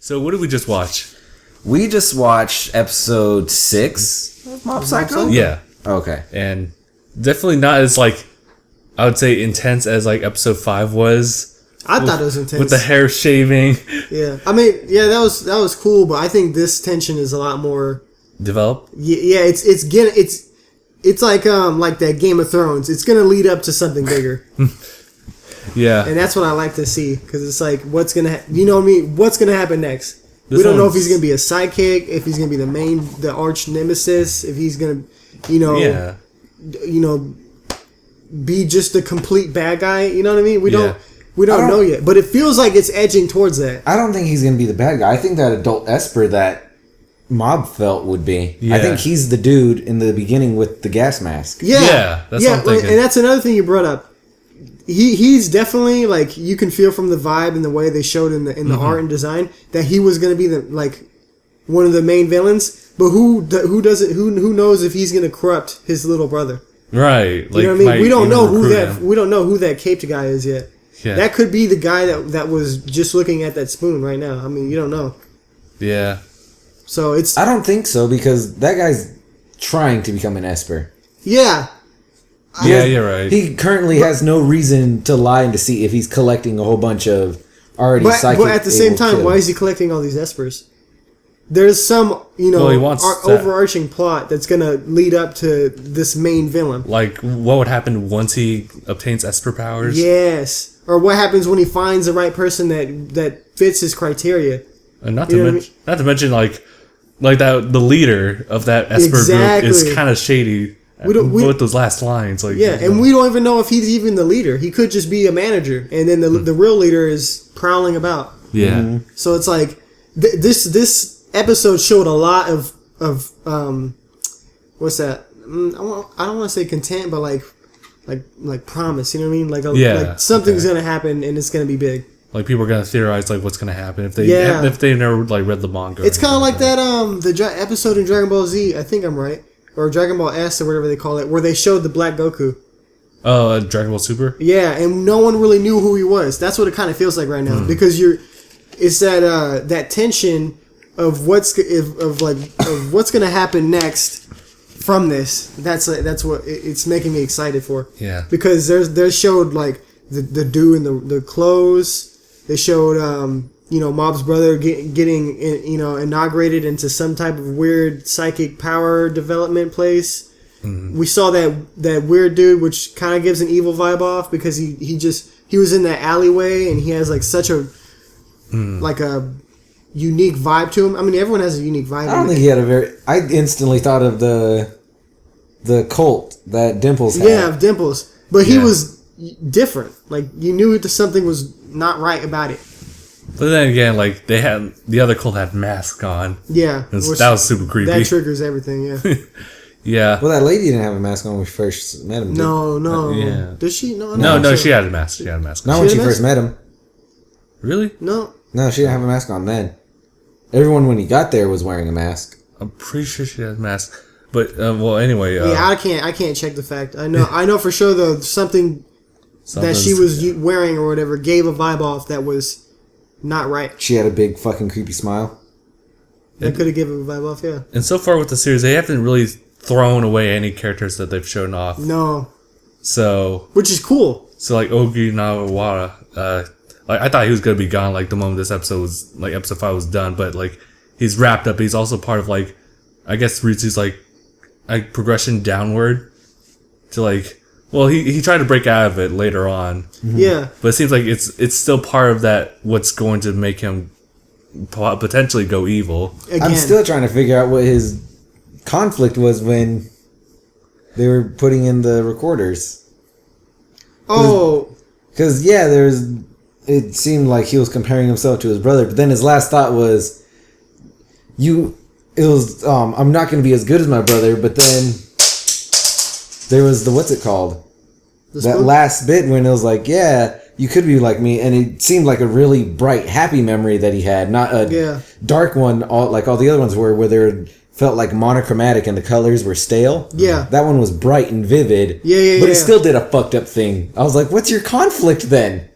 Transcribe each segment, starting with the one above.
So what did we just watch? We just watched episode 6 of Mob Psycho? Yeah. Okay. And definitely not as, like, I would say intense as, like, episode 5 was. I thought it was intense. With the hair shaving. Yeah. I mean, yeah, that was cool, but I think this tension is a lot more... Developed? Yeah, it's like that Game of Thrones. It's going to lead up to something bigger. Yeah. And that's what I like to see, because it's like, what's going to... You know what I mean? What's going to happen next? This we don't know if he's going to be a sidekick, if he's going to be the arch nemesis, if he's going to, be just a complete bad guy. You know what I mean? We don't know yet, but it feels like it's edging towards that. I don't think he's going to be the bad guy. I think that adult Esper that Mob felt would be. Yeah. I think he's the dude in the beginning with the gas mask. Yeah, that's what I'm thinking. And that's another thing you brought up. He's definitely, like, you can feel from the vibe and the way they showed in the art and design that he was going to be one of the main villains. But who knows if he's going to corrupt his little brother? Right. Like, you know what I mean? We don't know who that caped guy is yet. Yeah. That could be the guy that was just looking at that spoon right now. I mean, you don't know. Yeah. So it's... I don't think so, because that guy's trying to become an Esper. Yeah. Yeah, you're right. He currently has no reason to lie and deceit if he's collecting a whole bunch of already psychic... But at the same time, why is he collecting all these Espers? There's some, overarching plot that's going to lead up to this main villain. Like, what would happen once he obtains Esper powers? Yes. Or what happens when he finds the right person that fits his criteria. And not to mention, like that the leader of that Esper group is kind of shady with those last lines. Like, and we don't even know if he's even the leader. He could just be a manager, and then the real leader is prowling about. Yeah. Mm-hmm. So it's like this episode showed a lot of what's that? I don't want to say content, but like promise. You know what I mean? Like something's gonna happen, and it's gonna be big. Like, people are gonna theorize like what's gonna happen if they've never like read the manga. It's kind of like that episode in Dragon Ball Z. I think I'm right, or Dragon Ball S or whatever they call it, where they showed the Black Goku. Oh, Dragon Ball Super. Yeah, and no one really knew who he was. That's what it kind of feels like right now, because it's that tension of what's gonna happen next from this. That's what it's making me excited for. Yeah, because they showed like the dude in the clothes. They showed, Mob's brother getting inaugurated into some type of weird psychic power development place. Mm-hmm. We saw that weird dude, which kind of gives an evil vibe off, because he was in that alleyway, and he has like such a like a unique vibe to him. I mean, everyone has a unique vibe. I don't think he had I instantly thought of the cult that Dimples had. Yeah, Dimples, but he was different. Like, you knew that something was not right about it. But then again, like, the other cult had masks on. Yeah, that was super creepy. That triggers everything. Yeah. Yeah. Well, that lady didn't have a mask on when we first met him. No. Yeah. Did she? No. She had a mask. She had a mask. Not when she first met him. Really? No, she didn't have a mask on then. Everyone when he got there was wearing a mask. I'm pretty sure she had a mask. But well, anyway. I can't check the fact. I know for sure though something that she was wearing or whatever gave a vibe off that was not right. She had a big fucking creepy smile. That could have given a vibe off, yeah. And so far with the series, they haven't really thrown away any characters that they've shown off. No. So. Which is cool. So like Ogi Nawara, like I thought he was gonna be gone like the moment this episode was like episode 5 was done, but like he's wrapped up. He's also part of like, I guess Ritsu's like progression downward to like. Well, he tried to break out of it later on. Mm-hmm. Yeah. But it seems like it's still part of that, what's going to make him potentially go evil. Again. I'm still trying to figure out what his conflict was when they were putting in the recorders. Oh. Because, it seemed like he was comparing himself to his brother, but then his last thought was, I'm not going to be as good as my brother, but then there was what's it called? That last bit when it was like, you could be like me, and it seemed like a really bright, happy memory that he had, not a dark one, like all the other ones were, where they felt like monochromatic and the colors were stale. Yeah. That one was bright and vivid. But it still did a fucked up thing. I was like, what's your conflict then?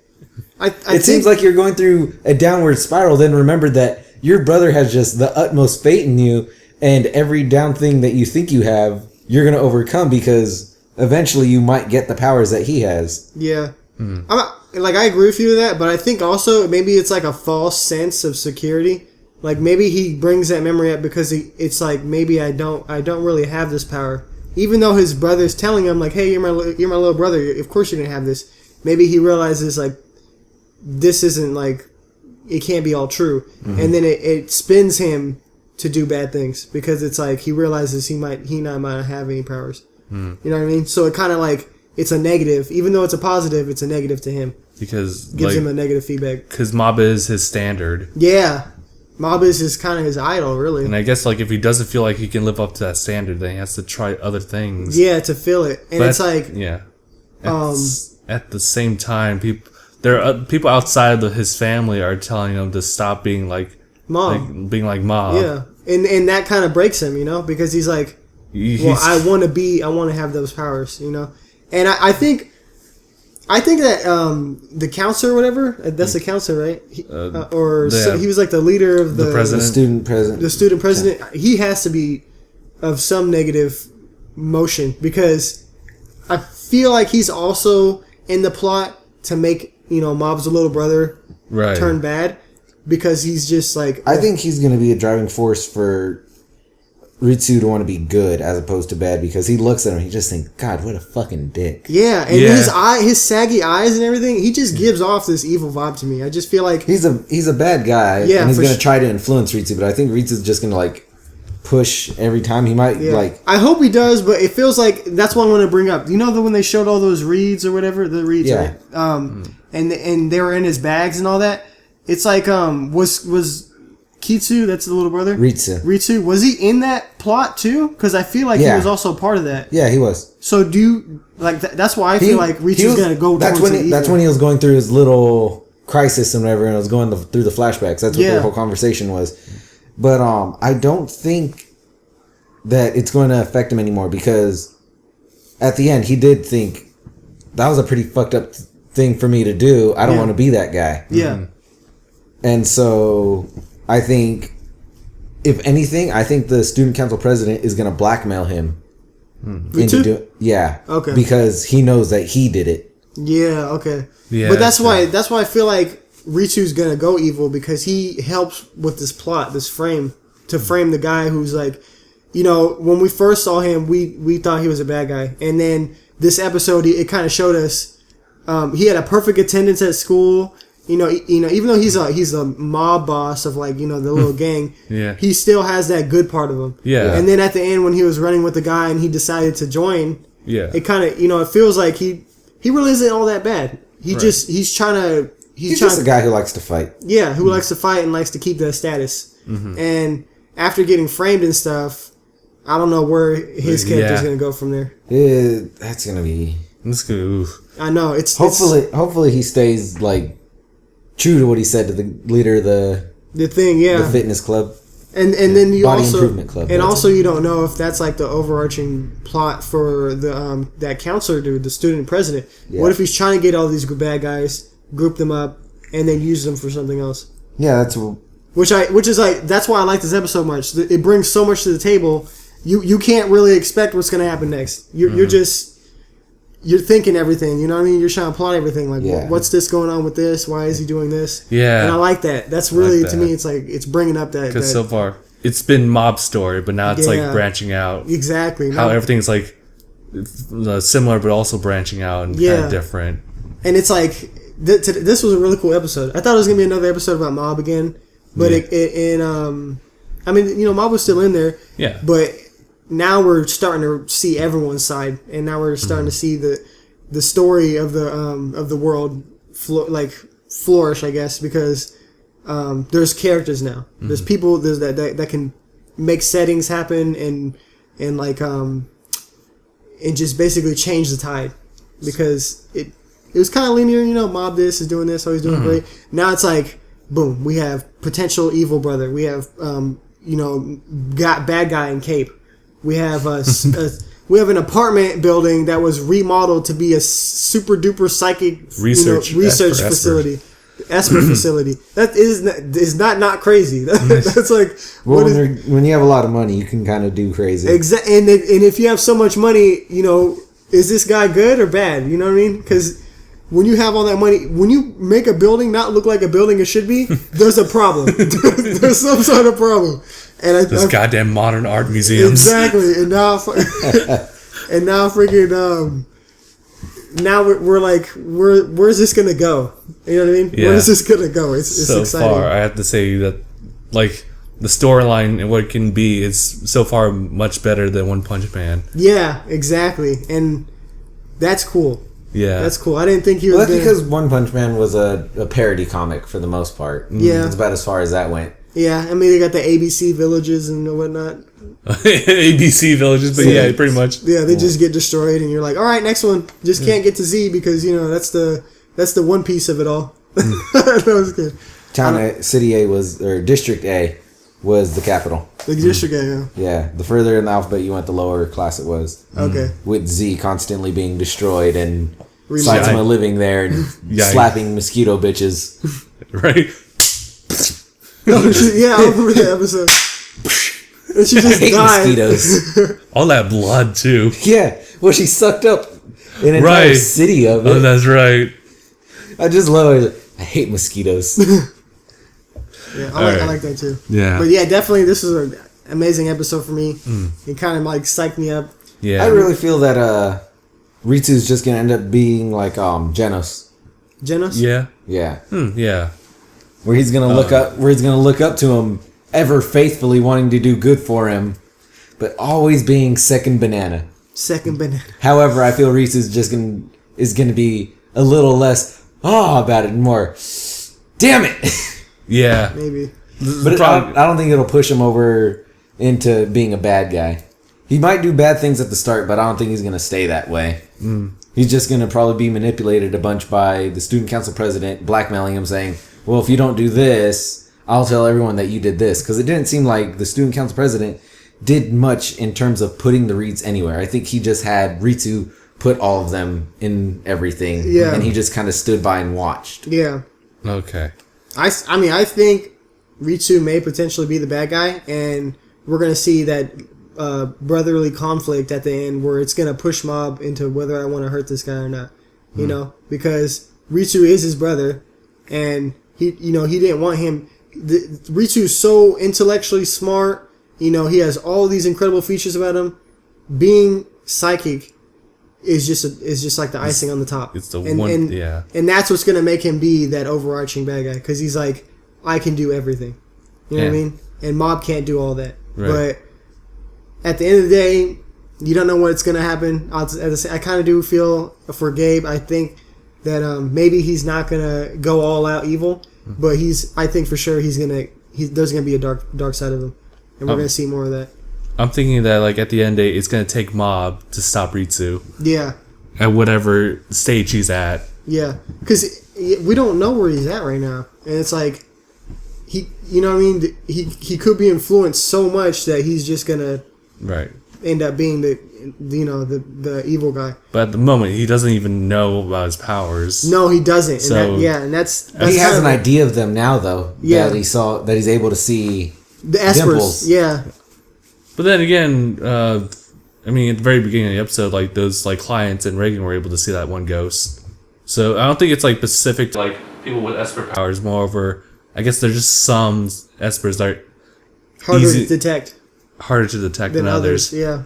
It seems like you're going through a downward spiral, then remembered that your brother has just the utmost faith in you, and every down thing that you think you have, you're going to overcome because eventually you might get the powers that he has. Yeah. I agree with you with that, but I think also maybe it's like a false sense of security. Like maybe he brings that memory up because it's like maybe I don't really have this power, even though his brother's telling him like, hey, you're my little brother, of course you're gonna have this. Maybe he realizes like this isn't like it can't be all true, and then it spins him to do bad things because it's like he realizes he might not have any powers. You know what I mean? So it kind of like it's a negative, even though it's a positive, it's a negative to him because gives him a negative feedback. Because Mob is his standard. Yeah. Mob is kind of his idol, really. And I guess, like, if he doesesn't feel like he can live up to that standard, then he has to try other things. Yeah, to fill it. And it's like... Yeah. At the same time, people outside of his family are telling him to stop being like... Mob. Being like Mob. Yeah. And that kind of breaks him, you know? Because he's like, I want to have those powers, you know? And I think that the counselor or whatever, that's the counselor, right? He was like the leader of the president. The student president. Yeah. He has to be of some negative motion because I feel like he's also in the plot to make, Mob's little brother turn bad because he's just like... I think he's going to be a driving force for Ritsu to want to be good as opposed to bad because he looks at him and he just thinks, God, what a fucking dick. Yeah, and his saggy eyes and everything, he just gives off this evil vibe to me. I just feel like he's a bad guy, and he's going to try to influence Ritsu, but I think Ritsu's just going to like push every time. He might like... I hope he does, but it feels like that's what I want to bring up. You know when they showed all those reeds or whatever, the reeds, right? And they were in his bags and all that. It's like was Kitsu, that's the little brother? Ritsu. Was he in that plot too? Because I feel like he was also part of that. Yeah, he was. So do you... Like, that's why I feel like Ritsu's going to go that's towards That's when he was going through his little crisis and whatever, and it was going through the flashbacks. That's what the whole conversation was. But I don't think that it's going to affect him anymore because at the end, he did think, that was a pretty fucked up thing for me to do. I don't want to be that guy. Yeah. And so... I think, if anything, the student council president is going to blackmail him. Okay. Because he knows that he did it. Yeah, okay. Yeah, but that's why I feel like Ritsu's going to go evil because he helps with this plot, this frame, to frame the guy who's like, when we first saw him, we thought he was a bad guy. And then this episode, it kind of showed us he had a perfect attendance at school. Even though he's a mob boss of like, the little gang, he still has that good part of him. Yeah. And then at the end when he was running with the guy and he decided to join, it kind of, it feels like he really isn't all that bad. He's just a guy who likes to fight. Yeah, who likes to fight and likes to keep that status. Mm-hmm. And after getting framed and stuff, I don't know where his character's going to go from there. That's going to be... That's good. I know. Hopefully he stays like true to what he said to the leader of the fitness club, and then you body also improvement club, and also you don't know if that's like the overarching plot for the that counselor dude, the student president. Yeah. What if he's trying to get all these bad guys, group them up, and then use them for something else? Yeah, that's which is like that's why I like this episode much. It brings so much to the table. You can't really expect what's going to happen next. You're thinking everything, you know what I mean? You're trying to plot everything. Like, what's this going on with this? Why is he doing this? Yeah. And I like that. That's really, to me, it's like, it's bringing up that. Because so far, it's been Mob Story, but now it's like branching out. Exactly. How everything's like similar, but also branching out and kind of different. And it's like, this was a really cool episode. I thought it was going to be another episode about Mob again. But Mob was still in there. Yeah. But now we're starting to see everyone's side, and now we're starting to see the story of the world flourish, I guess, because there's characters now. Mm-hmm. There's people that can make settings happen and just basically change the tide, because it was kind of linear. Mob this is doing this, so he's doing great. Now it's like boom, we have potential evil brother. We have got bad guy in cape. We have an apartment building that was remodeled to be a super duper psychic research facility. Esper facility. That is not crazy. That's like well, when you have a lot of money, you can kind of do crazy. Exactly. And if you have so much money, is this guy good or bad? You know what I mean? Because when you have all that money, when you make a building not look like a building it should be, there's a problem. There's some sort of problem. And those goddamn modern art museums. Exactly. And now, freaking. Now we're like, where's this gonna go? You know what I mean? Yeah. Where's this gonna go? It's so exciting. far, I have to say that, like, the storyline and what it can be is so far much better than One Punch Man. Yeah, exactly, and that's cool. Yeah, that's cool. I didn't think he was. Well, that's because One Punch Man was a parody comic for the most part. Yeah, that's about as far as that went. Yeah, I mean they got the ABC villages and whatnot. ABC villages, but yeah, pretty much. Yeah, they just get destroyed, and you're like, all right, next one. Just can't get to Z because that's the one piece of it all. That was good. City A or District A was the capital. The District A, yeah. Yeah, the further in the alphabet you went, the lower class it was. Okay. With Z constantly being destroyed and Saitama living there and slapping mosquito bitches. Right. Yeah, I remember that episode. And she just died. Mosquitoes. All that blood too. Yeah. Well, she sucked up an entire city of it. Oh, that's right. I just love it. I hate mosquitoes. Yeah, I like that too. Yeah. But yeah, definitely this is an amazing episode for me. It kind of like psyched me up. Yeah. I really feel that Ritsu's just gonna end up being like Genos. Genos? Yeah. Yeah. Yeah. Where he's gonna look up to him ever faithfully wanting to do good for him, but always being second banana. Second banana. However, I feel Ritsu's is gonna be a little less about it and more. Damn it. Yeah. Maybe. But I don't think it'll push him over into being a bad guy. He might do bad things at the start, but I don't think he's gonna stay that way. He's just gonna probably be manipulated a bunch by the student council president, blackmailing him, saying, well, if you don't do this, I'll tell everyone that you did this. Because it didn't seem like the student council president did much in terms of putting the reads anywhere. I think he just had Ritsu put all of them in everything. Yeah. And he just kind of stood by and watched. Yeah. Okay. I mean, I think Ritsu may potentially be the bad guy, and we're going to see that brotherly conflict at the end where it's going to push Mob into whether I want to hurt this guy or not. You know? Because Ritsu is his brother, and he didn't want him. Ritsu's so intellectually smart. He has all these incredible features about him. Being psychic is just like the icing on the top. It's the one, yeah. And that's what's gonna make him be that overarching bad guy, because he's like, I can do everything. You know what I mean? And Mob can't do all that. Right. But at the end of the day, you don't know what's gonna happen. I kind of do feel for Gabe. I think that maybe he's not gonna go all out evil, but I think for sure there's gonna be a dark side of him, and we're gonna see more of that. I'm thinking that like at the end of the day, it's gonna take Mob to stop Ritsu. Yeah. At whatever stage he's at. Yeah, because we don't know where he's at right now, and it's like you know what I mean. He could be influenced so much that he's just gonna end up being the evil guy. But at the moment, he doesn't even know about his powers. No, he doesn't. So and that's he has an idea of them now, though. Yeah, that he's able to see the Espers. Dimples. Yeah. But then again, I mean, at the very beginning of the episode, like those like clients and Reagan were able to see that one ghost. So I don't think it's like specific to like people with Esper powers. Moreover, I guess there's just some Espers that are harder to detect than others. Yeah,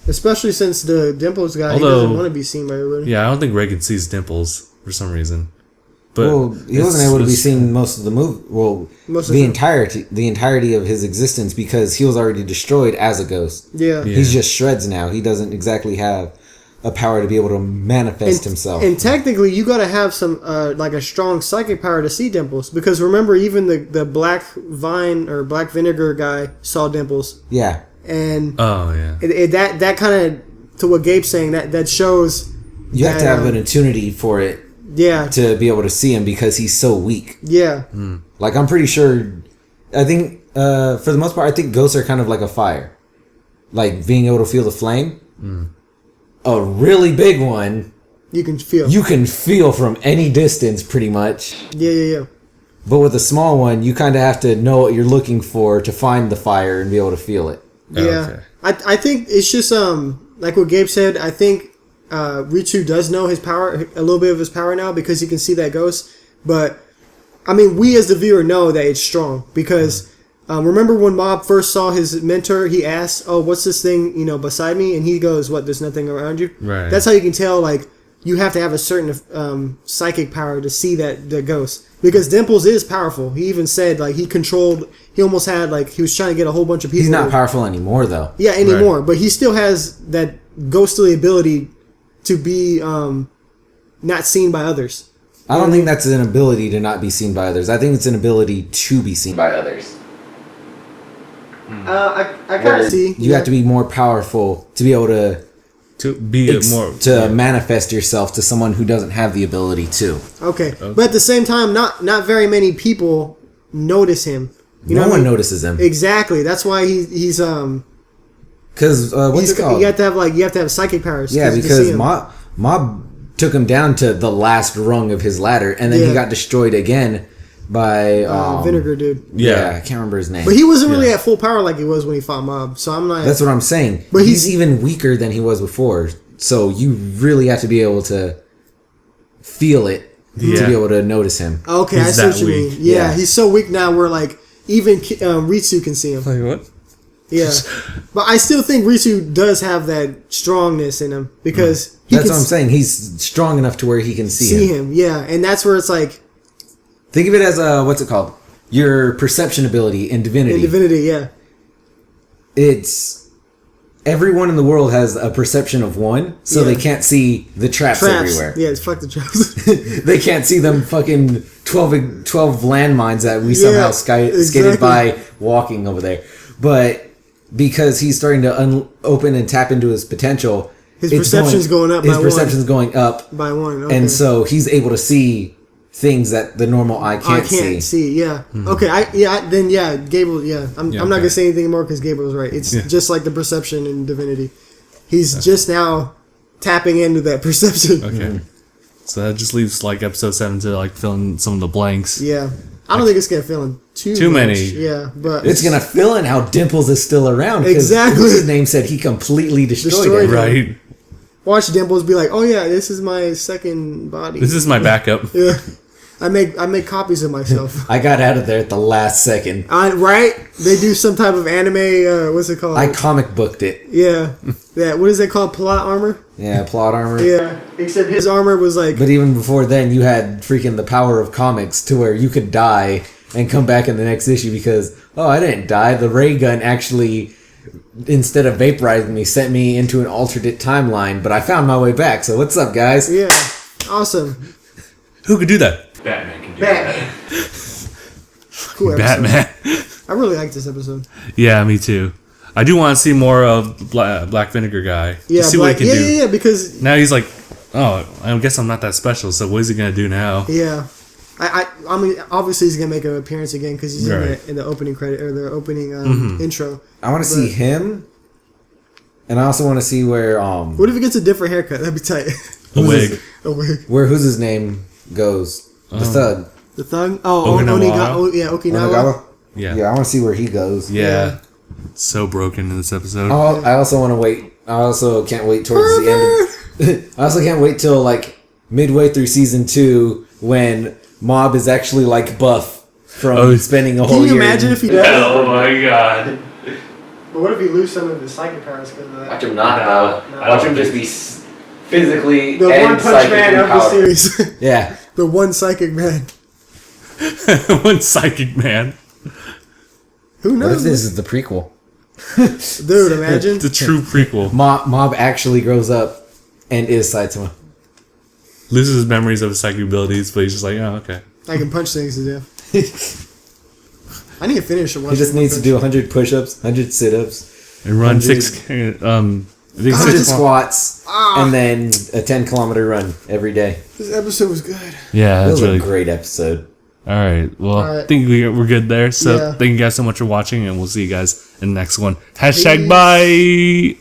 especially since the Dimples guy, he doesn't want to be seen by everybody. Yeah, I don't think Reagan sees Dimples for some reason. But he wasn't able to be seen most of the movie. Well, the entirety of his existence, because he was already destroyed as a ghost. Yeah. He's just shreds now. He doesn't exactly have a power to be able to manifest himself. And technically, you got to have some like a strong psychic power to see Dimples, because remember, even the black vine or black vinegar guy saw Dimples. Yeah. And that kind of, to what Gabe's saying, that shows you have to have an attunity for it. Yeah. To be able to see him, because he's so weak. Yeah. Like, I'm pretty sure, I think, for the most part, I think ghosts are kind of like a fire. Like, being able to feel the flame. A really big one You can feel. You can feel from any distance, pretty much. Yeah. But with a small one, you kind of have to know what you're looking for to find the fire and be able to feel it. Yeah. I think it's just like what Gabe said. I think Ritsu does know his power, a little bit of his power now, because he can see that ghost. But I mean, we as the viewer know that it's strong because remember when Mob first saw his mentor, he asked, "Oh, what's this thing, beside me?" And he goes, "What? There's nothing around you." Right. That's how you can tell. Like, you have to have a certain psychic power to see the ghost, because Dimples is powerful. He even said like he almost had like he was trying to get a whole bunch of people. He's not powerful anymore, though. Yeah, anymore, but he still has that ghostly ability to be not seen by others. I don't think that's an ability to not be seen by others. I think it's an ability to be seen by others. I kind of see. You have to be more powerful to be able to be more manifest yourself to someone who doesn't have the ability to. Okay. But at the same time, not very many people notice him. No one notices him. Exactly. That's why he's because what's it called? You have to have psychic powers. Yeah, because Mob took him down to the last rung of his ladder, and then he got destroyed again by Vinegar Dude. Yeah, I can't remember his name. But he wasn't really at full power like he was when he fought Mob. So I'm not. That's what I'm saying. But he's even weaker than he was before. So you really have to be able to feel it to be able to notice him. Okay, I see what you mean. Yeah, he's so weak now where like even Ritsu can see him. Like what? Yeah, but I still think Ritsu does have that strongness in him because that's what I'm saying. He's strong enough to where he can see him. Yeah, and that's where it's like. Think of it as what's it called? Your perception ability in Divinity. In Divinity, yeah. It's everyone in the world has a perception of one, so they can't see the traps everywhere. Yeah, it's fuck the traps. They can't see them fucking 12 landmines that we somehow skated by walking over there. But because he's starting to open and tap into his potential, his perception's going up. His perception's going up by one, okay. And so he's able to see things that the normal eye can't see. Yeah. Mm-hmm. Okay. Gable. Yeah. I'm not gonna say anything more because Gable was right. It's just like the perception in Divinity. He's just now tapping into that perception. Okay. Mm-hmm. So that just leaves like episode 7 to like fill in some of the blanks. Yeah. I don't think it's gonna fill in too much. many. Yeah, but it's gonna fill in how Dimples is still around. Exactly. His name said he completely destroyed him. Right. Watch Dimples be like, "Oh yeah, this is my second body. This is my backup." Yeah. I make copies of myself. I got out of there at the last second. Right? They do some type of anime. What's it called? I comic booked it. Yeah. What is it called? Plot armor. Yeah, plot armor. Yeah. Except his armor was like. But even before then, you had freaking the power of comics to where you could die and come back in the next issue because I didn't die. The ray gun actually, instead of vaporizing me, sent me into an alternate timeline. But I found my way back. So what's up, guys? Yeah. Awesome. Who could do that? Batman can do that. Cool episode. Batman. I really like this episode. Yeah, me too. I do want to see more of Black Vinegar guy. Yeah, see what he can do. Yeah, because now he's like, I guess I'm not that special. So what is he gonna do now? Yeah, I mean, obviously he's gonna make an appearance again because he's in the opening credit or the opening intro. I want to see him, and I also want to see where. What if he gets a different haircut? That'd be tight. A wig. Who's his name goes? The thug. The thug? Oh, Okinawa. Yeah. Yeah, I want to see where he goes. Yeah. So broken in this episode. I also want to wait. I also can't wait towards the end. I also can't wait till like midway through season 2 when Mob is actually like buff from spending a whole year. Can you imagine if he does? Oh my god. But what if he lose some of his psychic powers because of that? Watch him not though. Watch him just be physically the and one punch man of the series. Yeah. The one psychic man. One psychic man. Who knows? What if this is the prequel? Dude, imagine. The true prequel. Mob actually grows up and is Saitama. Loses his memories of his psychic abilities, but he's just like, okay. I can punch things to death. I need to finish it. He just needs to do 100 push-ups, 100 sit-ups. And run 100 squats, and then a 10-kilometer run every day. This episode was good. Yeah, that was a great episode. All right. Well, I think we're good there. So thank you guys so much for watching, and we'll see you guys in the next one. #bye.